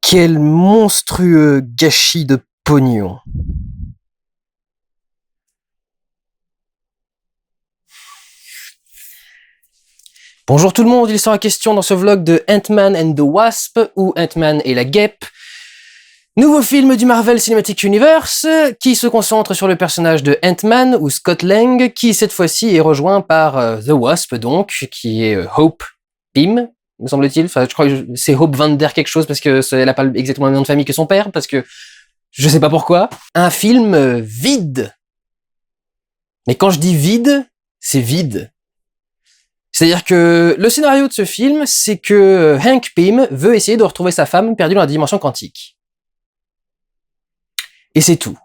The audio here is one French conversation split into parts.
Quel monstrueux gâchis de pognon. Bonjour tout le monde, il sera question dans ce vlog de Ant-Man and the Wasp, ou Ant-Man et la Guêpe. Nouveau film du Marvel Cinematic Universe, qui se concentre sur le personnage de Ant-Man, ou Scott Lang, qui cette fois-ci est rejoint par The Wasp, donc, qui est Hope Pym, me semble-t-il. Enfin, je crois que c'est Hope Van Der quelque chose, parce que elle n'a pas exactement le même nom de famille que son père, parce que je sais pas pourquoi. Un film vide. Mais quand je dis vide, c'est vide. C'est-à-dire que le scénario de ce film, c'est que Hank Pym veut essayer de retrouver sa femme perdue dans la dimension quantique. Et c'est tout.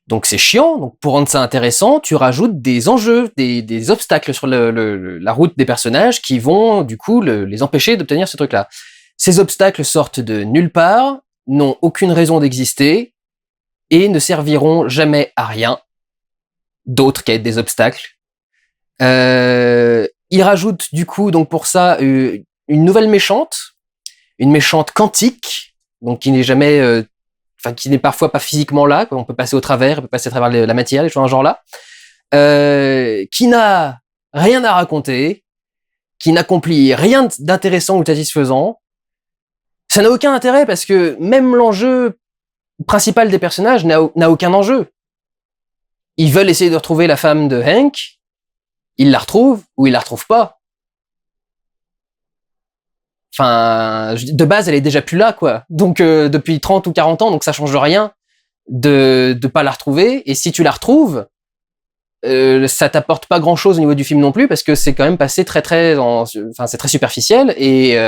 Donc c'est chiant, donc pour rendre ça intéressant, tu rajoutes des enjeux, des obstacles sur la route des personnages qui vont du coup les empêcher d'obtenir ce truc-là. Ces obstacles sortent de nulle part, n'ont aucune raison d'exister, et ne serviront jamais à rien d'autre qu'à être des obstacles. Il rajoute du coup donc pour ça une nouvelle méchante, une méchante quantique, donc qui n'est jamais, qui n'est parfois pas physiquement là, quoi. On peut passer au travers, on peut passer à travers la matière, des choses dans ce genre-là, qui n'a rien à raconter, qui n'accomplit rien d'intéressant ou de satisfaisant. Ça n'a aucun intérêt parce que même l'enjeu principal des personnages n'a aucun enjeu. Ils veulent essayer de retrouver la femme de Hank, ils la retrouvent ou ils la retrouvent pas. Enfin, de base, elle est déjà plus là, quoi. Donc, depuis 30 ou 40 ans, donc ça change rien de pas la retrouver. Et si tu la retrouves, ça t'apporte pas grand-chose au niveau du film non plus, parce que c'est quand même passé c'est très superficiel. Et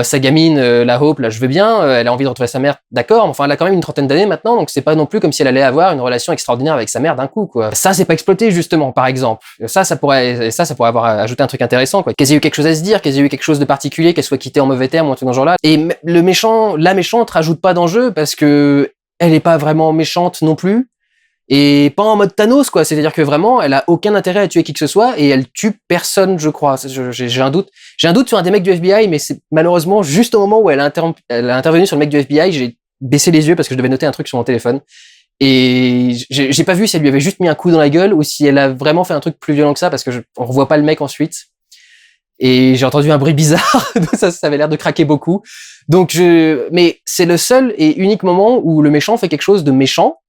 sa gamine, la Hope, là, je veux bien, elle a envie de retrouver sa mère, d'accord, mais enfin, elle a quand même une trentaine d'années maintenant, donc c'est pas non plus comme si elle allait avoir une relation extraordinaire avec sa mère d'un coup, quoi. Ça, c'est pas exploité, justement, par exemple. Ça pourrait avoir ajouté un truc intéressant, quoi. Qu'elle ait eu quelque chose à se dire, qu'elle ait eu quelque chose de particulier, qu'elle soit quittée en mauvais termes, ou un truc dans ce genre-là. Et la méchante rajoute pas d'enjeu, parce que elle est pas vraiment méchante non plus. Et pas en mode Thanos, quoi. C'est-à-dire que vraiment, elle a aucun intérêt à tuer qui que ce soit et elle tue personne, je crois. J'ai un doute. J'ai un doute sur un des mecs du FBI, mais c'est malheureusement juste au moment où elle a intervenu sur le mec du FBI, j'ai baissé les yeux parce que je devais noter un truc sur mon téléphone. Et j'ai pas vu si elle lui avait juste mis un coup dans la gueule ou si elle a vraiment fait un truc plus violent que ça parce que on revoit pas le mec ensuite. Et j'ai entendu un bruit bizarre, ça avait l'air de craquer beaucoup. Mais c'est le seul et unique moment où le méchant fait quelque chose de méchant.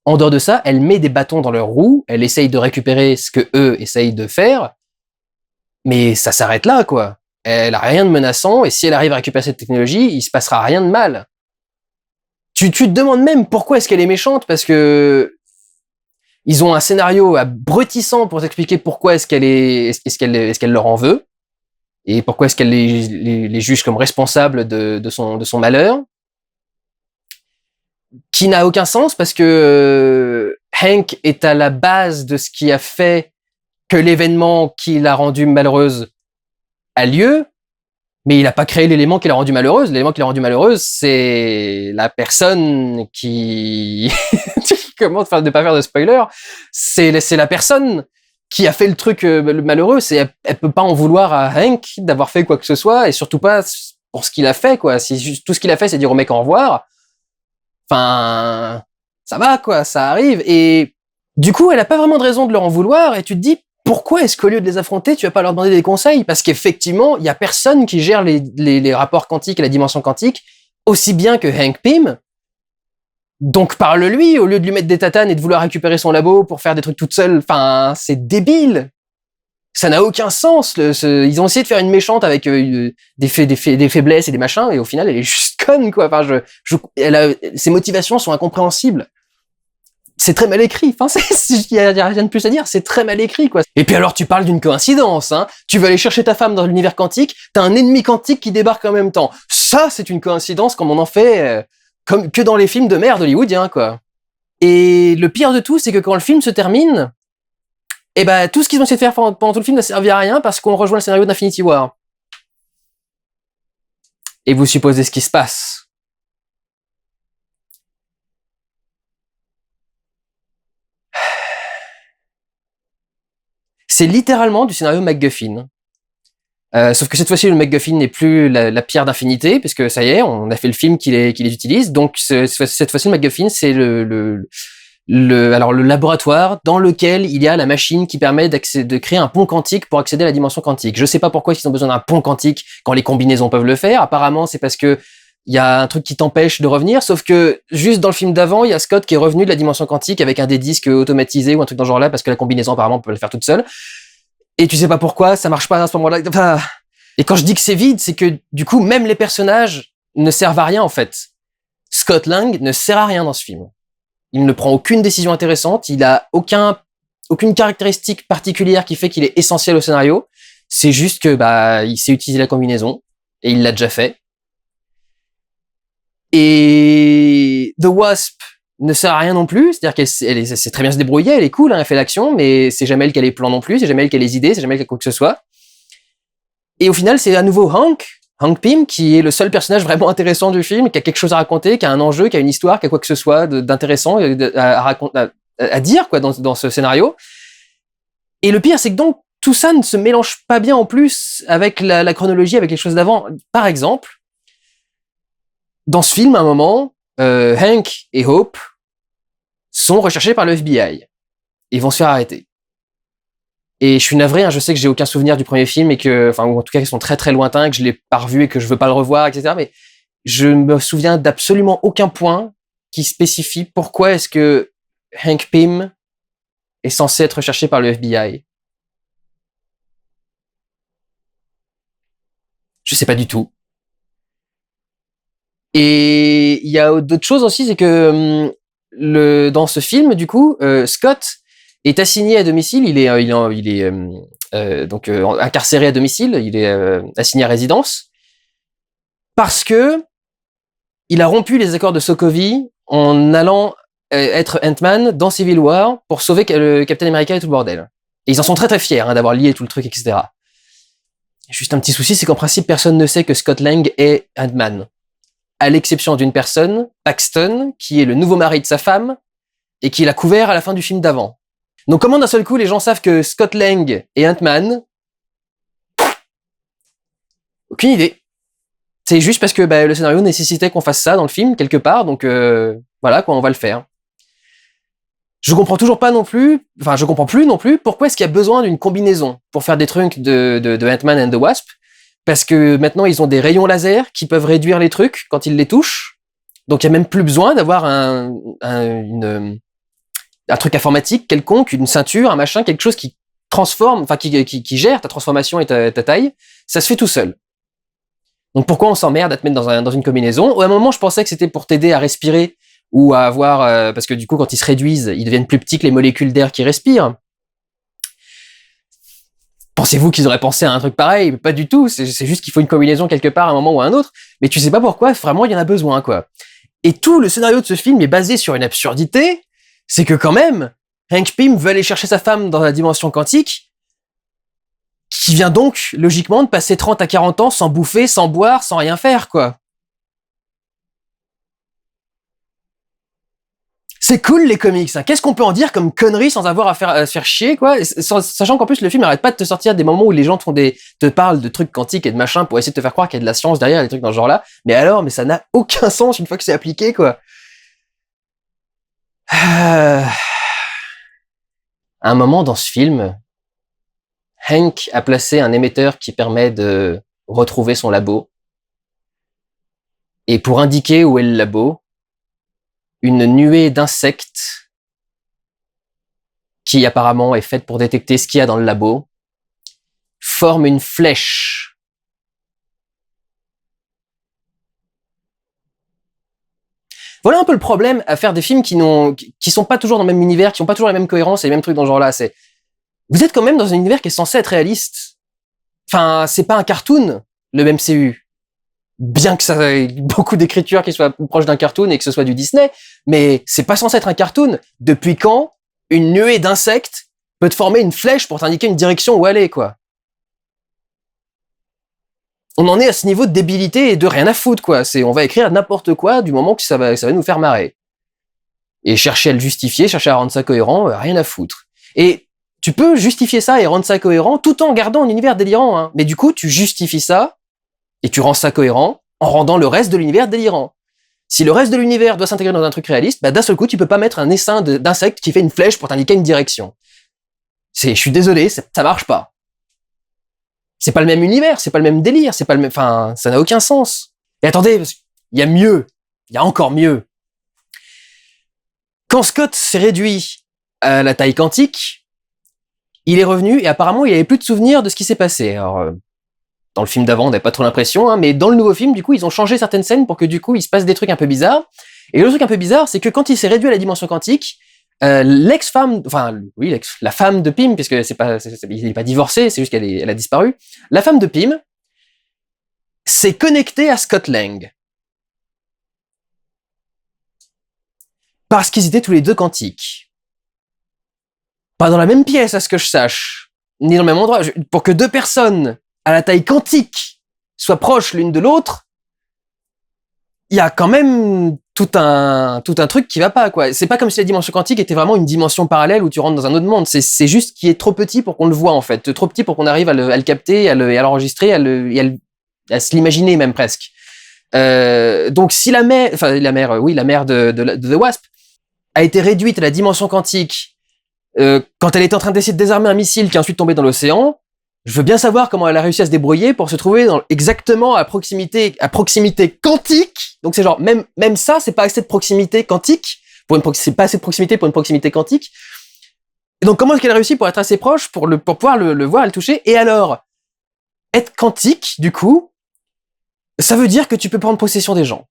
En dehors de ça, elle met des bâtons dans leurs roues, elle essaye de récupérer ce que eux essayent de faire, mais ça s'arrête là, quoi. Elle a rien de menaçant, et si elle arrive à récupérer cette technologie, il se passera rien de mal. Tu te demandes même pourquoi est-ce qu'elle est méchante, parce que ils ont un scénario abrutissant pour t'expliquer pourquoi est-ce qu'elle leur en veut, et pourquoi est-ce qu'elle les juge comme responsables de son malheur. Qui n'a aucun sens parce que Hank est à la base de ce qui a fait que l'événement qui l'a rendue malheureuse a lieu, mais il n'a pas créé l'élément qui l'a rendue malheureuse. L'élément qui l'a rendue malheureuse, c'est la personne qui... Comment ne pas faire de spoiler? C'est la personne qui a fait le truc malheureux. Elle peut pas en vouloir à Hank d'avoir fait quoi que ce soit, et surtout pas pour ce qu'il a fait, quoi. Si tout ce qu'il a fait, c'est dire au mec au revoir, enfin, ça va, quoi, ça arrive. Et du coup, elle a pas vraiment de raison de leur en vouloir. Et tu te dis, pourquoi est-ce qu'au lieu de les affronter, tu vas pas leur demander des conseils? Parce qu'effectivement, il y a personne qui gère les rapports quantiques et la dimension quantique aussi bien que Hank Pym. Donc parle-lui, au lieu de lui mettre des tatanes et de vouloir récupérer son labo pour faire des trucs toute seule. Enfin, c'est débile. Ça n'a aucun sens. Ils ont essayé de faire une méchante avec des faiblesses et des machins, et au final, elle est juste conne, quoi. Enfin, ses motivations sont incompréhensibles. C'est très mal écrit. Enfin, il y a rien de plus à dire. C'est très mal écrit, quoi. Et puis alors, tu parles d'une coïncidence, hein. Tu veux aller chercher ta femme dans l'univers quantique, t'as un ennemi quantique qui débarque en même temps. Ça, c'est une coïncidence comme on en fait comme que dans les films de merde hollywoodiens, quoi. Et le pire de tout, c'est que quand le film se termine, et ben tout ce qu'ils ont essayé de faire pendant tout le film ne servira à rien parce qu'on rejoint le scénario d'Infinity War. Et vous supposez ce qui se passe. C'est littéralement du scénario MacGuffin. Sauf que cette fois-ci, le MacGuffin n'est plus la pierre d'infinité, puisque ça y est, on a fait le film qui les utilise. Donc cette fois-ci, le MacGuffin, c'est alors le laboratoire dans lequel il y a la machine qui permet de créer un pont quantique pour accéder à la dimension quantique. Je sais pas pourquoi ils ont besoin d'un pont quantique quand les combinaisons peuvent le faire. Apparemment, c'est parce que il y a un truc qui t'empêche de revenir, sauf que juste dans le film d'avant, il y a Scott qui est revenu de la dimension quantique avec un des disques automatisés ou un truc dans ce genre-là, parce que la combinaison apparemment peut le faire toute seule. Et tu sais pas pourquoi, ça marche pas à ce moment-là. Enfin, et quand je dis que c'est vide, c'est que du coup, même les personnages ne servent à rien en fait. Scott Lang ne sert à rien dans ce film. Il ne prend aucune décision intéressante, il a aucune caractéristique particulière qui fait qu'il est essentiel au scénario. C'est juste que il sait utiliser la combinaison et il l'a déjà fait. Et The Wasp ne sert à rien non plus, c'est-à-dire qu'elle sait très bien se débrouiller, elle est cool, hein, elle fait l'action, mais c'est jamais elle qui a les plans non plus, c'est jamais elle qui a les idées, c'est jamais elle qui a quoi que ce soit. Et au final, c'est à nouveau Hank Pym, qui est le seul personnage vraiment intéressant du film, qui a quelque chose à raconter, qui a un enjeu, qui a une histoire, qui a quoi que ce soit d'intéressant à dire quoi dans ce scénario. Et le pire, c'est que donc tout ça ne se mélange pas bien en plus avec la chronologie, avec les choses d'avant. Par exemple, dans ce film, à un moment, Hank et Hope sont recherchés par le FBI. Ils vont se faire arrêter. Et je suis navré, hein, je sais que j'ai aucun souvenir du premier film et ou en tout cas, ils sont très très lointains, que je l'ai pas revu et que je veux pas le revoir, etc. Mais je me souviens d'absolument aucun point qui spécifie pourquoi est-ce que Hank Pym est censé être recherché par le FBI. Je sais pas du tout. Et il y a d'autres choses aussi, c'est que dans ce film, du coup, Scott est assigné à domicile. Il est incarcéré à domicile. Il est assigné à résidence parce que il a rompu les accords de Sokovie en allant être Ant-Man dans Civil War pour sauver le Captain America et tout le bordel. Et ils en sont très très fiers d'avoir lié tout le truc, etc. Juste un petit souci, c'est qu'en principe, personne ne sait que Scott Lang est Ant-Man. À l'exception d'une personne, Paxton, qui est le nouveau mari de sa femme, et qui l'a couvert à la fin du film d'avant. Donc comment d'un seul coup les gens savent que Scott Lang est Ant-Man? Aucune idée. C'est juste parce que le scénario nécessitait qu'on fasse ça dans le film, quelque part, donc voilà quoi, on va le faire. Je comprends plus non plus pourquoi est-ce qu'il y a besoin d'une combinaison pour faire des trucs de Ant-Man and the Wasp. Parce que maintenant, ils ont des rayons laser qui peuvent réduire les trucs quand ils les touchent. Donc, il n'y a même plus besoin d'avoir un truc informatique quelconque, une ceinture, un machin, quelque chose qui transforme, enfin, qui gère ta transformation et ta taille. Ça se fait tout seul. Donc, pourquoi on s'emmerde à te mettre dans une combinaison? À un moment, je pensais que c'était pour t'aider à respirer ou à avoir, parce que du coup, quand ils se réduisent, ils deviennent plus petits que les molécules d'air qui respirent. Pensez-vous qu'ils auraient pensé à un truc pareil? Pas du tout, c'est juste qu'il faut une combinaison quelque part à un moment ou à un autre, mais tu sais pas pourquoi, vraiment il y en a besoin, quoi. Et tout le scénario de ce film est basé sur une absurdité, c'est que quand même, Hank Pym veut aller chercher sa femme dans la dimension quantique, qui vient donc, logiquement, de passer 30 à 40 ans sans bouffer, sans boire, sans rien faire, quoi. C'est cool les comics, hein. Qu'est-ce qu'on peut en dire comme conneries sans avoir à se faire chier, quoi, sachant qu'en plus le film arrête pas de te sortir des moments où les gens te parlent de trucs quantiques et de machin pour essayer de te faire croire qu'il y a de la science derrière, des trucs dans ce genre-là. Mais ça n'a aucun sens une fois que c'est appliqué, quoi. À un moment dans ce film, Hank a placé un émetteur qui permet de retrouver son labo. Et pour indiquer où est le labo, une nuée d'insectes qui apparemment est faite pour détecter ce qu'il y a dans le labo, forme une flèche. Voilà un peu le problème à faire des films qui sont pas toujours dans le même univers, qui ont pas toujours la même cohérence et les mêmes trucs dans ce genre-là. Vous êtes quand même dans un univers qui est censé être réaliste. Enfin, c'est pas un cartoon, le MCU. Bien que ça ait beaucoup d'écriture qui soit proche d'un cartoon et que ce soit du Disney, mais c'est pas censé être un cartoon. Depuis quand une nuée d'insectes peut te former une flèche pour t'indiquer une direction où aller, quoi? On en est à ce niveau de débilité et de rien à foutre, quoi. On va écrire n'importe quoi du moment que ça va nous faire marrer. Et chercher à le justifier, chercher à rendre ça cohérent, rien à foutre. Et tu peux justifier ça et rendre ça cohérent tout en gardant un univers délirant, hein. Mais du coup, tu justifies ça et tu rends ça cohérent en rendant le reste de l'univers délirant. Si le reste de l'univers doit s'intégrer dans un truc réaliste, bah d'un seul coup, tu peux pas mettre un essaim d'insectes qui fait une flèche pour t'indiquer une direction. Je suis désolé, ça marche pas. C'est pas le même univers, c'est pas le même délire, c'est pas le même, enfin, ça n'a aucun sens. Et attendez, il y a mieux. Il y a encore mieux. Quand Scott s'est réduit à la taille quantique, il est revenu et apparemment il avait plus de souvenirs de ce qui s'est passé. Alors, dans le film d'avant, on n'avait pas trop l'impression, hein, mais dans le nouveau film, du coup, ils ont changé certaines scènes pour que du coup, il se passe des trucs un peu bizarres. Et le truc un peu bizarre, c'est que quand il s'est réduit à la dimension quantique, l'ex-femme, enfin, oui, la femme de Pym, parce que il n'est pas divorcé, c'est juste elle a disparu. La femme de Pym s'est connectée à Scott Lang. Parce qu'ils étaient tous les deux quantiques. Pas dans la même pièce, à ce que je sache, ni dans le même endroit. Pour que deux personnes à la taille quantique soient proches l'une de l'autre, il y a quand même tout un truc qui va pas, quoi. C'est pas comme si la dimension quantique était vraiment une dimension parallèle où tu rentres dans un autre monde. C'est juste qu'il est trop petit pour qu'on le voit, en fait. Trop petit pour qu'on arrive à le capter, à l'enregistrer, à se l'imaginer même presque. Donc si la mère de The Wasp a été réduite à la dimension quantique quand elle était en train d'essayer de désarmer un missile qui est ensuite tombé dans l'océan, je veux bien savoir comment elle a réussi à se débrouiller pour se trouver exactement à proximité quantique. Donc c'est genre même ça, c'est pas assez de proximité quantique c'est pas assez de proximité pour une proximité quantique. Et donc comment est-ce qu'elle a réussi pour être assez proche pour pouvoir le voir et le toucher? Et alors, être quantique, du coup, ça veut dire que tu peux prendre possession des gens.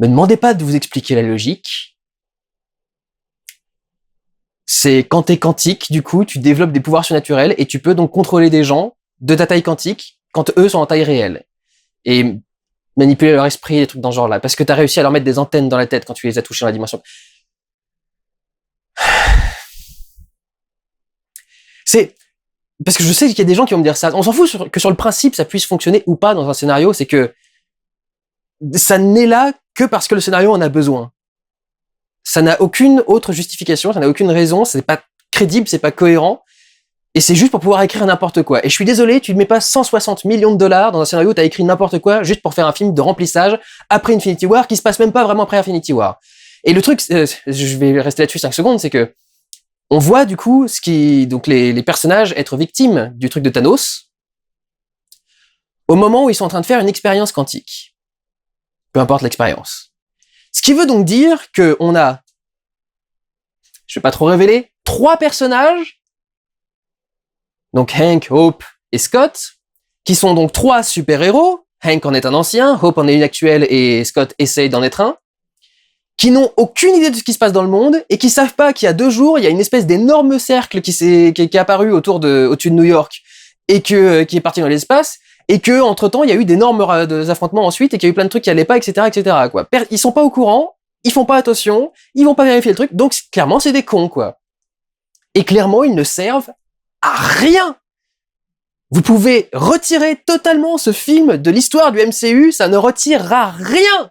Me demandez pas de vous expliquer la logique. C'est quand t'es quantique, du coup, tu développes des pouvoirs surnaturels et tu peux donc contrôler des gens de ta taille quantique quand eux sont en taille réelle. Et manipuler leur esprit, des trucs dans ce genre-là. Parce que t'as réussi à leur mettre des antennes dans la tête quand tu les as touchés dans la dimension. C'est... Parce que je sais qu'il y a des gens qui vont me dire ça. On s'en fout que sur le principe, ça puisse fonctionner ou pas dans un scénario. C'est que ça n'est là que parce que le scénario en a besoin. Ça n'a aucune autre justification, ça n'a aucune raison, c'est pas crédible, c'est pas cohérent, et c'est juste pour pouvoir écrire n'importe quoi. Et je suis désolé, tu ne mets pas 160 millions de dollars dans un scénario où t'as écrit n'importe quoi juste pour faire un film de remplissage après Infinity War qui se passe même pas vraiment après Infinity War. Et le truc, je vais rester là-dessus 5 secondes, c'est que on voit du coup donc les personnages être victimes du truc de Thanos au moment où ils sont en train de faire une expérience quantique. Peu importe l'expérience. Ce qui veut donc dire que on a, je vais pas trop révéler, 3 personnages, donc Hank, Hope et Scott, qui sont donc 3 super-héros. Hank en est un ancien, Hope en est une actuelle et Scott essaye d'en être un, qui n'ont aucune idée de ce qui se passe dans le monde et qui savent pas qu'il y a 2 jours, il y a une espèce d'énorme cercle qui est apparu au-dessus de New York et qui est parti dans l'espace. Et que, entre-temps, il y a eu d'énormes affrontements ensuite, et qu'il y a eu plein de trucs qui allaient pas, etc., quoi. Ils sont pas au courant, ils font pas attention, ils vont pas vérifier le truc, donc clairement, c'est des cons, quoi. Et clairement, ils ne servent à rien. Vous pouvez retirer totalement ce film de l'histoire du MCU, ça ne retirera rien.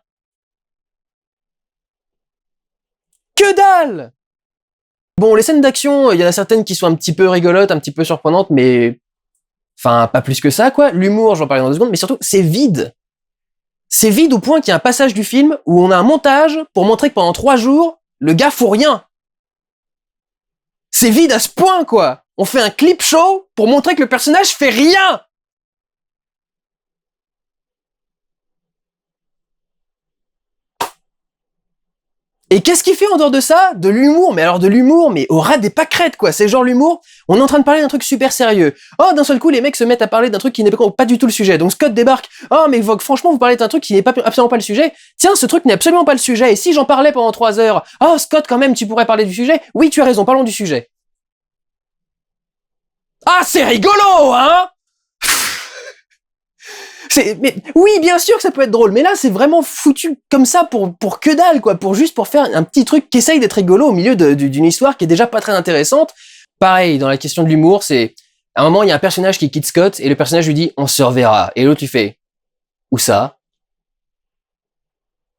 Que dalle! Bon, les scènes d'action, il y en a certaines qui sont un petit peu rigolotes, un petit peu surprenantes, mais enfin, pas plus que ça, quoi. L'humour, j'en parlerai dans 2 secondes, mais surtout, c'est vide. C'est vide au point qu'il y a un passage du film où on a un montage pour montrer que pendant 3 jours, le gars fout rien. C'est vide à ce point, quoi. On fait un clip show pour montrer que le personnage fait rien. Et qu'est-ce qu'il fait en dehors de ça? De l'humour, mais alors de l'humour, mais au ras des pâquerettes, quoi. C'est genre l'humour, on est en train de parler d'un truc super sérieux. Oh, d'un seul coup, les mecs se mettent à parler d'un truc qui n'est pas du tout le sujet. Donc Scott débarque. Oh, mais franchement, vous parlez d'un truc qui n'est absolument pas le sujet. Tiens, ce truc n'est absolument pas le sujet. Et si j'en parlais pendant 3 heures? Oh, Scott, quand même, tu pourrais parler du sujet? Oui, tu as raison, parlons du sujet. Ah, c'est rigolo, hein? Mais oui, bien sûr que ça peut être drôle, mais là c'est vraiment foutu comme ça pour que dalle, quoi, pour faire un petit truc qui essaye d'être rigolo au milieu d'une histoire qui est déjà pas très intéressante. Pareil, dans la question de l'humour, c'est à un moment il y a un personnage qui quitte Scott et le personnage lui dit on se reverra, et l'autre lui fait où ça?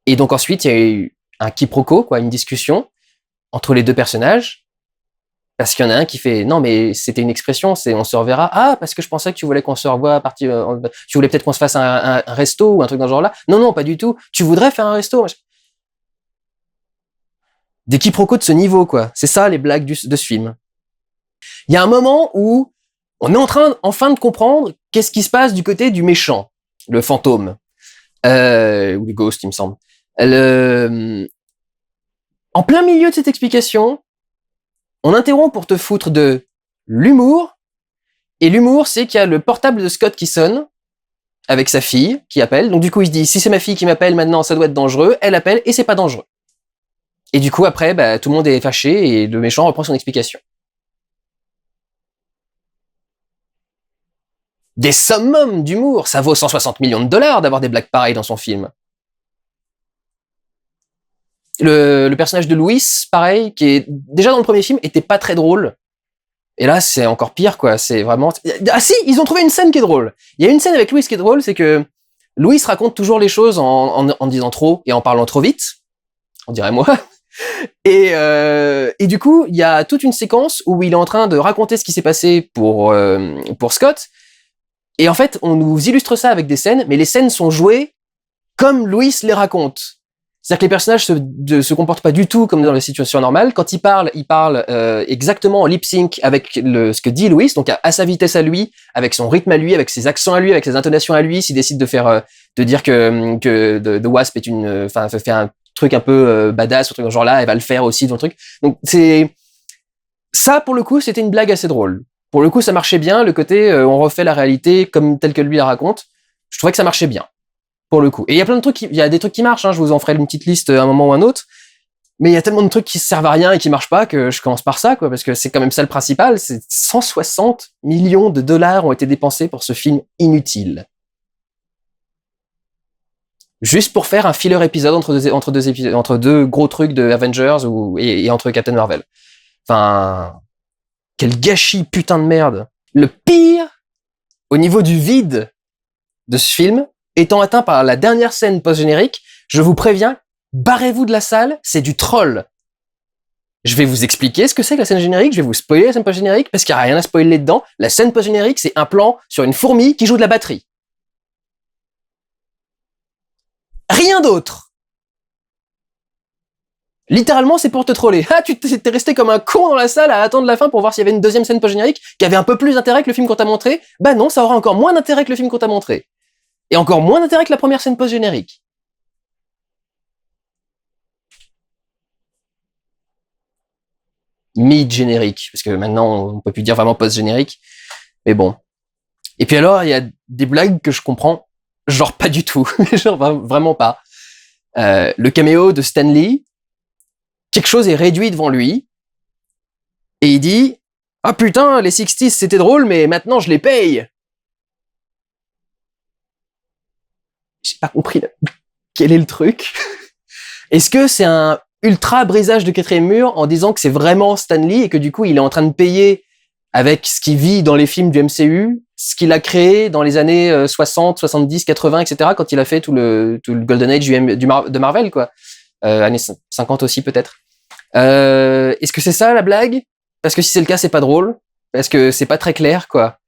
Et donc ensuite il y a eu un quiproquo, quoi, une discussion entre les deux personnages, parce qu'il y en a un qui fait non mais c'était une expression, c'est on se reverra. Ah parce que je pensais que tu voulais qu'on se revoie à partir, tu voulais peut-être qu'on se fasse un resto ou un truc dans ce genre-là. Non non pas du tout. Tu voudrais faire un resto. Des quiproquos de ce niveau quoi. C'est ça les blagues de ce film. Il y a un moment où on est en train enfin de comprendre qu'est-ce qui se passe du côté du méchant, le fantôme ou le ghost il me semble. En plein milieu de cette explication, on interrompt pour te foutre de l'humour. Et l'humour, c'est qu'il y a le portable de Scott qui sonne avec sa fille qui appelle. Donc du coup, il se dit, si c'est ma fille qui m'appelle maintenant, ça doit être dangereux. Elle appelle et c'est pas dangereux. Et du coup, après, tout le monde est fâché et le méchant reprend son explication. Des summums d'humour. Ça vaut 160 millions de dollars d'avoir des blagues pareilles dans son film. Le personnage de Louis, pareil, qui est déjà dans le premier film, était pas très drôle. Et là, c'est encore pire, quoi. C'est vraiment... Ah si, ils ont trouvé une scène qui est drôle. Il y a une scène avec Louis qui est drôle, c'est que Louis raconte toujours les choses en disant trop et en parlant trop vite. On dirait moi. Et du coup, il y a toute une séquence où il est en train de raconter ce qui s'est passé pour Scott. Et en fait, on nous illustre ça avec des scènes, mais les scènes sont jouées comme Louis les raconte. C'est-à-dire que les personnages se comportent pas du tout comme dans les situations normales. Quand ils parlent exactement en lip sync avec ce que dit Louis, donc à sa vitesse à lui, avec son rythme à lui, avec ses accents à lui, avec ses intonations à lui. S'il décide de dire que The Wasp est fait un truc un peu badass, ou truc dans ce genre-là, elle va le faire aussi dans le truc. Donc c'est ça pour le coup, c'était une blague assez drôle. Pour le coup, ça marchait bien. Le côté on refait la réalité comme telle que lui la raconte. Je trouvais que ça marchait bien. Pour le coup. Et il y a plein de trucs, il y a des trucs qui marchent, hein, je vous en ferai une petite liste à un moment ou un autre. Mais il y a tellement de trucs qui servent à rien et qui marchent pas que je commence par ça, quoi, parce que c'est quand même ça le principal. C'est 160 millions de dollars ont été dépensés pour ce film inutile. Juste pour faire un filler épisode entre deux gros trucs de Avengers et entre Captain Marvel. Enfin, quel gâchis, putain de merde. Le pire, au niveau du vide de ce film, étant atteint par la dernière scène post-générique, je vous préviens, barrez-vous de la salle, c'est du troll. Je vais vous expliquer ce que c'est que la scène générique, je vais vous spoiler la scène post-générique, parce qu'il n'y a rien à spoiler dedans. La scène post-générique, c'est un plan sur une fourmi qui joue de la batterie. Rien d'autre. Littéralement, c'est pour te troller. Ah, tu t'es resté comme un con dans la salle à attendre la fin pour voir s'il y avait une deuxième scène post-générique qui avait un peu plus d'intérêt que le film qu'on t'a montré. Bah non, ça aura encore moins d'intérêt que le film qu'on t'a montré. Et encore moins d'intérêt que la première scène post-générique. Mid-générique, parce que maintenant on peut plus dire vraiment post-générique, mais bon. Et puis alors, il y a des blagues que je comprends, genre pas du tout, genre vraiment pas. Le caméo de Stan Lee, quelque chose est réduit devant lui, et il dit « Ah putain, les 60s c'était drôle, mais maintenant je les paye !» J'ai pas compris quel est le truc. Est-ce que c'est un ultra brisage de quatrième mur en disant que c'est vraiment Stan Lee et que du coup il est en train de payer avec ce qu'il vit dans les films du MCU, ce qu'il a créé dans les années 60, 70, 80, etc. quand il a fait tout le Golden Age de Marvel, quoi. Années 50 aussi peut-être. Est-ce que c'est ça la blague? Parce que si c'est le cas, c'est pas drôle. Parce que c'est pas très clair, quoi.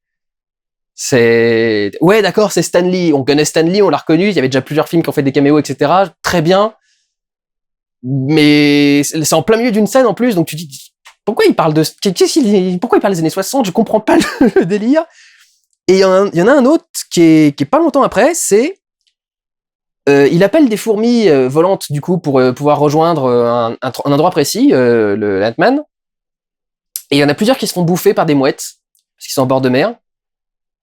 Ouais, d'accord, c'est Stan Lee. On connaît Stan Lee, on l'a reconnu. Il y avait déjà plusieurs films qui ont fait des caméos, etc. Très bien. Mais c'est en plein milieu d'une scène en plus, donc tu te dis pourquoi il parle pourquoi il parle des années 60? Je comprends pas le délire. Et il y en a un autre qui est pas longtemps après, c'est il appelle des fourmis volantes du coup pour pouvoir rejoindre un endroit précis, le Ant-Man. Et il y en a plusieurs qui se font bouffer par des mouettes parce qu'ils sont en bord de mer.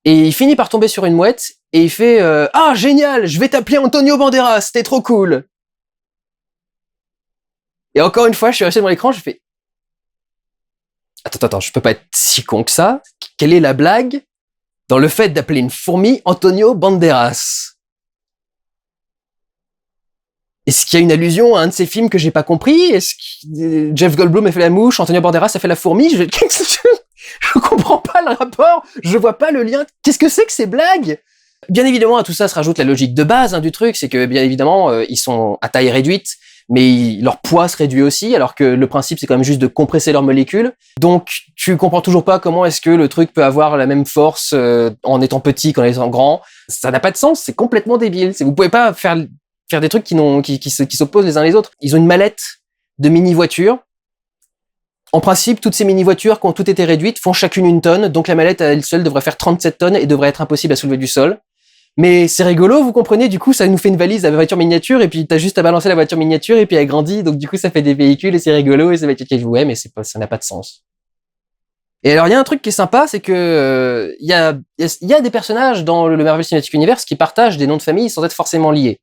Et il finit par tomber sur une mouette et il fait ah génial, je vais t'appeler Antonio Banderas, t'es trop cool. Et encore une fois, je suis resté devant l'écran, je fais attends, je peux pas être si con que ça. Quelle est la blague dans le fait d'appeler une fourmi Antonio Banderas? Est-ce qu'il y a une allusion à un de ces films que j'ai pas compris? Est-ce que Jeff Goldblum a fait la mouche, Antonio Banderas a fait la fourmi? Je comprends pas le rapport, je vois pas le lien. Qu'est-ce que c'est que ces blagues? Bien évidemment, à tout ça se rajoute la logique de base du truc, c'est que bien évidemment, ils sont à taille réduite, mais leur poids se réduit aussi, alors que le principe, c'est quand même juste de compresser leurs molécules. Donc, tu comprends toujours pas comment est-ce que le truc peut avoir la même force en étant petit qu'en étant grand. Ça n'a pas de sens, c'est complètement débile. Vous pouvez pas faire des trucs qui s'opposent les uns les autres. Ils ont une mallette de mini-voitures. En principe, toutes ces mini-voitures qui ont toutes été réduites font chacune 1 tonne, donc la mallette à elle seule devrait faire 37 tonnes et devrait être impossible à soulever du sol. Mais c'est rigolo, vous comprenez, du coup, ça nous fait une valise à voiture miniature, et puis t'as juste à balancer la voiture miniature, et puis elle grandit, donc du coup, ça fait des véhicules, et c'est rigolo, et ça va être ouais, mais ça n'a pas de sens. Et alors, il y a un truc qui est sympa, c'est que, il y a des personnages dans le Marvel Cinematic Universe qui partagent des noms de famille sans être forcément liés.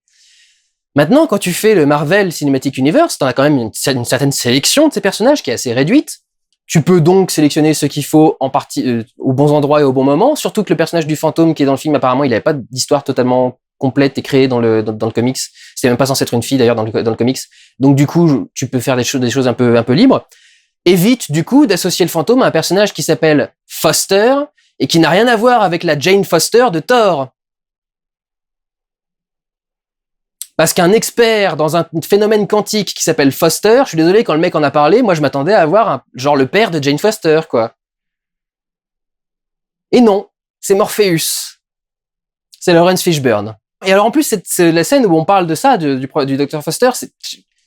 Maintenant, quand tu fais le Marvel Cinematic Universe, t'en as quand même une certaine sélection de ces personnages qui est assez réduite. Tu peux donc sélectionner ce qu'il faut en partie aux bons endroits et au bon moment. Surtout que le personnage du fantôme qui est dans le film, apparemment, il n'avait pas d'histoire totalement complète et créée dans le comics. C'était même pas censé être une fille d'ailleurs dans le comics. Donc du coup, tu peux faire des choses un peu libres. Évite du coup d'associer le fantôme à un personnage qui s'appelle Foster et qui n'a rien à voir avec la Jane Foster de Thor. Parce qu'un expert dans un phénomène quantique qui s'appelle Foster, je suis désolé, quand le mec en a parlé, moi je m'attendais à avoir genre le père de Jane Foster, quoi. Et non, c'est Morpheus. C'est Lawrence Fishburne. Et alors en plus, c'est la scène où on parle de ça, du Dr. Foster,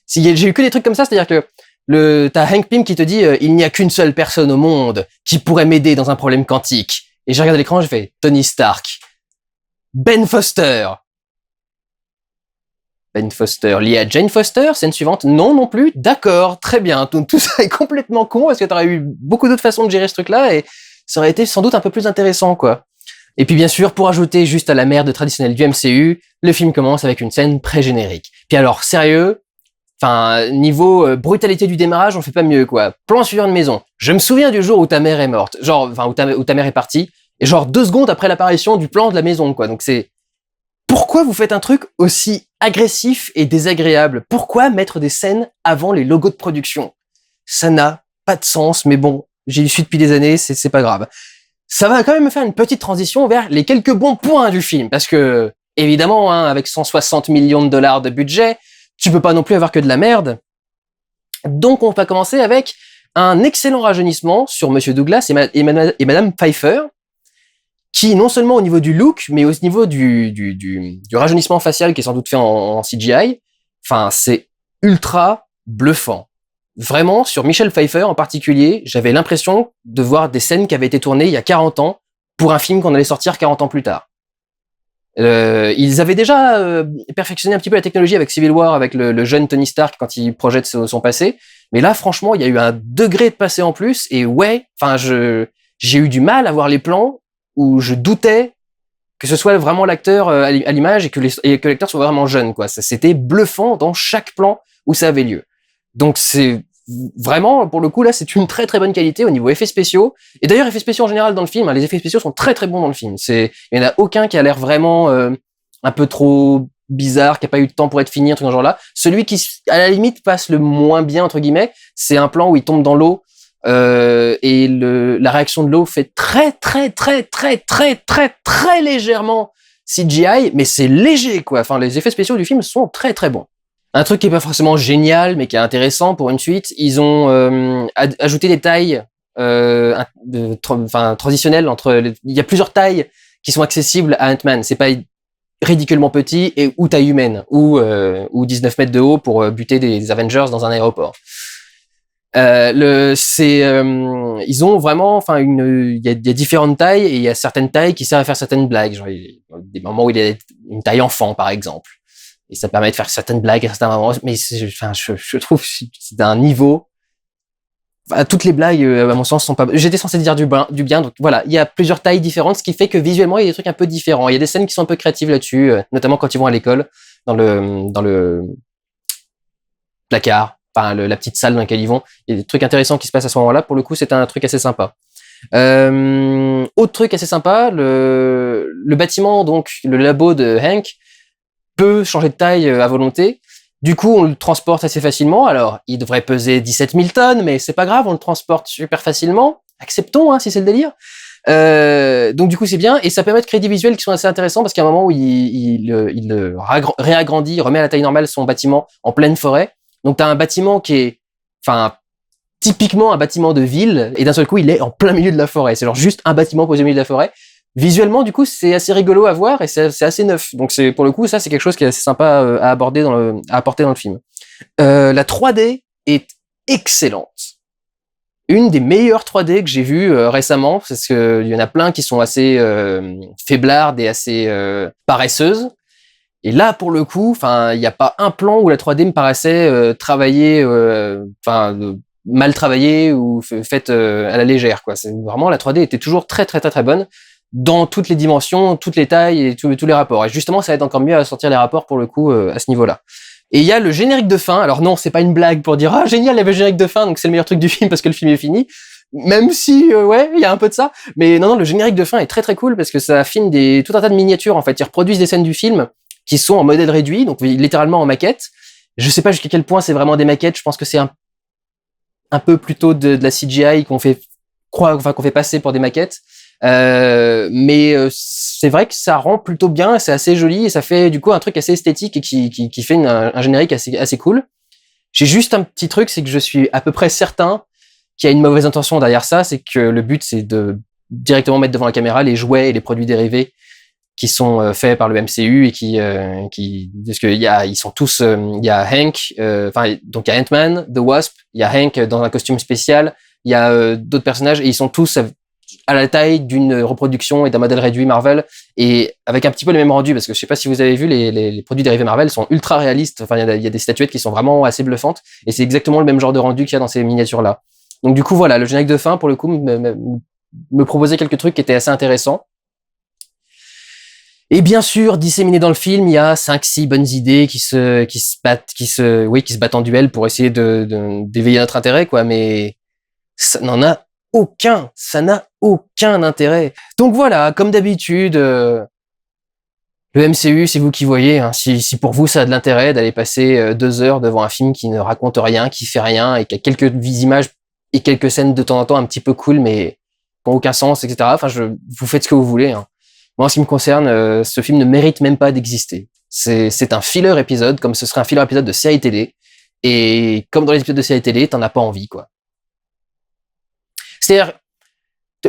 j'ai eu que des trucs comme ça, c'est-à-dire que t'as Hank Pym qui te dit il n'y a qu'une seule personne au monde qui pourrait m'aider dans un problème quantique. Et j'ai regardé l'écran, j'ai fait Tony Stark. Ben Foster. Ben Foster lié à Jane Foster, scène suivante, non plus, d'accord, très bien, tout ça est complètement con parce que t'aurais eu beaucoup d'autres façons de gérer ce truc-là et ça aurait été sans doute un peu plus intéressant, quoi. Et puis bien sûr, pour ajouter juste à la merde traditionnelle du MCU, le film commence avec une scène pré-générique. Puis alors, sérieux, niveau brutalité du démarrage, on fait pas mieux, quoi. Plan sur une maison. Je me souviens du jour où ta mère est morte, où ta mère est partie, et 2 secondes après l'apparition du plan de la maison, quoi. Donc c'est... Pourquoi vous faites un truc aussi agressif et désagréable? Pourquoi mettre des scènes avant les logos de production? Ça n'a pas de sens, mais bon, j'y suis depuis des années, c'est pas grave. Ça va quand même me faire une petite transition vers les quelques bons points du film, parce que, évidemment, avec 160 millions de dollars de budget, tu peux pas non plus avoir que de la merde. Donc on va commencer avec un excellent rajeunissement sur Monsieur Douglas et Madame Pfeiffer, qui non seulement au niveau du look, mais au niveau du rajeunissement facial qui est sans doute fait en CGI, c'est ultra bluffant. Vraiment, sur Michelle Pfeiffer en particulier, j'avais l'impression de voir des scènes qui avaient été tournées il y a 40 ans pour un film qu'on allait sortir 40 ans plus tard. Ils avaient déjà perfectionné un petit peu la technologie avec Civil War, avec le jeune Tony Stark quand il projette son passé, mais là franchement, il y a eu un degré de passé en plus, et j'ai eu du mal à voir les plans où je doutais que ce soit vraiment l'acteur à l'image et que l'acteur soit vraiment jeune, quoi. C'était bluffant dans chaque plan où ça avait lieu. Donc c'est vraiment, pour le coup, là, c'est une très très bonne qualité au niveau effets spéciaux. Et d'ailleurs, effets spéciaux en général dans le film, les effets spéciaux sont très très bons dans le film. Il y en a aucun qui a l'air vraiment un peu trop bizarre, qui a pas eu de temps pour être fini, un truc dans ce genre-là. Celui qui, à la limite, passe le moins bien, entre guillemets, c'est un plan où il tombe dans l'eau et la réaction de l'eau fait très très très très très très très légèrement CGI, mais c'est léger, quoi. Les effets spéciaux du film sont très très bons. Un truc qui est pas forcément génial, mais qui est intéressant pour une suite, ils ont ajouté des tailles transitionnelles il y a plusieurs tailles qui sont accessibles à Ant-Man. C'est pas ridiculement petit ou taille humaine ou 19 mètres de haut pour buter des Avengers dans un aéroport. Ils ont vraiment, il y a différentes tailles et il y a certaines tailles qui servent à faire certaines blagues. Genre, il y a des moments où il y a une taille enfant, par exemple. Et ça permet de faire certaines blagues à certains moments. Mais je trouve que c'est d'un niveau. Toutes les blagues, à mon sens, sont pas. J'étais censé dire du bien, donc voilà. Il y a plusieurs tailles différentes, ce qui fait que visuellement, il y a des trucs un peu différents. Il y a des scènes qui sont un peu créatives là-dessus, notamment quand ils vont à l'école, dans le placard, la petite salle dans laquelle ils vont. Il y a des trucs intéressants qui se passent à ce moment-là. Pour le coup, c'est un truc assez sympa. Autre truc assez sympa, le bâtiment, donc le labo de Hank, peut changer de taille à volonté. Du coup, on le transporte assez facilement. Alors, il devrait peser 17 000 tonnes, mais c'est pas grave, on le transporte super facilement. Acceptons, si c'est le délire. Donc du coup, c'est bien. Et ça permet de créer des visuels qui sont assez intéressants parce qu'à un moment où il réagrandit, remet à la taille normale son bâtiment en pleine forêt, Donc t'as un bâtiment qui est, enfin, typiquement un bâtiment de ville, et d'un seul coup il est en plein milieu de la forêt. C'est genre juste un bâtiment posé au milieu de la forêt. Visuellement, du coup, c'est assez rigolo à voir et c'est assez neuf. Donc c'est, pour le coup, ça c'est quelque chose qui est assez sympa à aborder à apporter dans le film. La 3D est excellente. Une des meilleures 3D que j'ai vues récemment, parce que il y en a plein qui sont assez faiblardes et assez paresseuses. Et là, pour le coup, enfin, il n'y a pas un plan où la 3D me paraissait travaillée, mal travaillée ou faite à la légère, quoi. C'est vraiment, la 3D était toujours très très très très bonne dans toutes les dimensions, toutes les tailles et tous les rapports. Et justement, ça aide encore mieux à sortir les rapports pour le coup à ce niveau-là. Et il y a le générique de fin. Alors non, c'est pas une blague pour dire génial, il y avait le générique de fin, donc c'est le meilleur truc du film parce que le film est fini. Même si ouais, il y a un peu de ça, mais non, le générique de fin est très très cool parce que ça filme tout un tas de miniatures en fait. Ils reproduisent des scènes du film qui sont en modèle réduit, donc littéralement en maquette. Je sais pas jusqu'à quel point c'est vraiment des maquettes. Je pense que c'est un peu plutôt de la CGI qu'on fait qu'on fait passer pour des maquettes. Mais c'est vrai que ça rend plutôt bien, c'est assez joli et ça fait du coup un truc assez esthétique et qui fait un générique assez cool. J'ai juste un petit truc, c'est que je suis à peu près certain qu'il y a une mauvaise intention derrière ça, c'est que le but c'est de directement mettre devant la caméra les jouets et les produits dérivés qui sont faits par le MCU et parce que ils sont tous, il y a Hank, donc il y a Ant-Man, The Wasp, il y a Hank dans un costume spécial, il y a d'autres personnages et ils sont tous à la taille d'une reproduction et d'un modèle réduit Marvel et avec un petit peu le même rendu parce que je sais pas si vous avez vu les produits dérivés Marvel sont ultra réalistes. Enfin, il y a des statuettes qui sont vraiment assez bluffantes et c'est exactement le même genre de rendu qu'il y a dans ces miniatures là. Donc du coup voilà, le générique de fin pour le coup me proposait quelques trucs qui étaient assez intéressants. Et bien sûr, disséminé dans le film, il y a 5-6 bonnes idées qui se battent en duel pour essayer d'éveiller notre intérêt, quoi, mais ça n'a aucun intérêt. Donc voilà, comme d'habitude, le MCU, c'est vous qui voyez, hein, si pour vous ça a de l'intérêt d'aller passer 2 heures devant un film qui ne raconte rien, qui fait rien, et qui a quelques images et quelques scènes de temps en temps un petit peu cool, mais qui n'ont aucun sens, etc. Enfin, vous faites ce que vous voulez, hein. Moi, en ce qui me concerne, ce film ne mérite même pas d'exister. C'est un filler épisode, comme ce serait un filler épisode de série télé. Et comme dans les épisodes de série télé, t'en as pas envie, quoi. C'est-à-dire,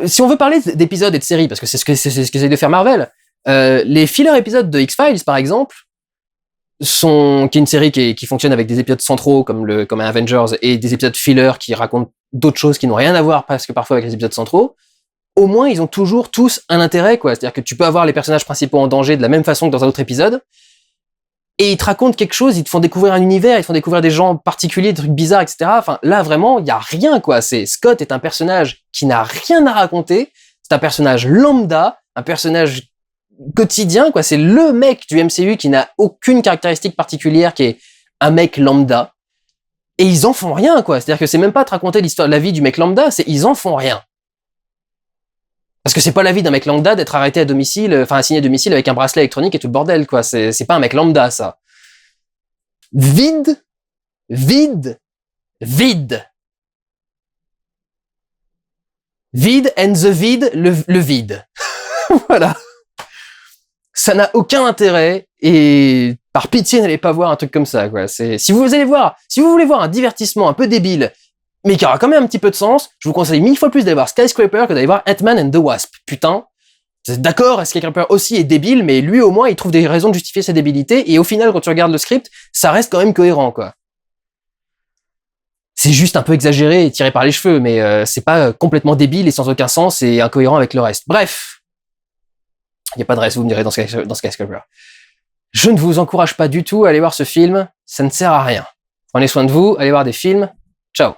si on veut parler d'épisodes et de séries, parce que c'est ce qu'essaie de faire Marvel, les filler épisodes de X-Files, par exemple, qui est une série qui fonctionne avec des épisodes centraux comme Avengers et des épisodes filler qui racontent d'autres choses qui n'ont rien à voir presque parfois avec les épisodes centraux. Au moins, ils ont toujours tous un intérêt, quoi. C'est-à-dire que tu peux avoir les personnages principaux en danger de la même façon que dans un autre épisode, et ils te racontent quelque chose, ils te font découvrir un univers, ils te font découvrir des gens particuliers, des trucs bizarres, etc. Enfin, là, vraiment, il y a rien, quoi. Scott est un personnage qui n'a rien à raconter, c'est un personnage lambda, un personnage quotidien, quoi. C'est le mec du MCU qui n'a aucune caractéristique particulière, qui est un mec lambda, et ils en font rien, quoi. C'est-à-dire que c'est même pas de raconter la vie du mec lambda, ils en font rien. Parce que c'est pas la vie d'un mec lambda d'être arrêté à domicile, assigné à domicile avec un bracelet électronique et tout le bordel, quoi. C'est pas un mec lambda, ça. Vide. Vide and the vide, le vide. Voilà. Ça n'a aucun intérêt et par pitié, n'allez pas voir un truc comme ça, quoi. Si vous voulez voir un divertissement un peu débile, mais qui aura quand même un petit peu de sens, je vous conseille 1000 fois plus d'aller voir Skyscraper que d'aller voir Ant-Man and the Wasp. Putain. D'accord, Skyscraper aussi est débile, mais lui au moins il trouve des raisons de justifier sa débilité, et au final quand tu regardes le script, ça reste quand même cohérent, quoi. C'est juste un peu exagéré et tiré par les cheveux, mais c'est pas complètement débile et sans aucun sens et incohérent avec le reste. Bref. Il n'y a pas de reste, vous me direz, dans Skyscraper. Je ne vous encourage pas du tout à aller voir ce film, ça ne sert à rien. Prenez soin de vous, allez voir des films. Ciao.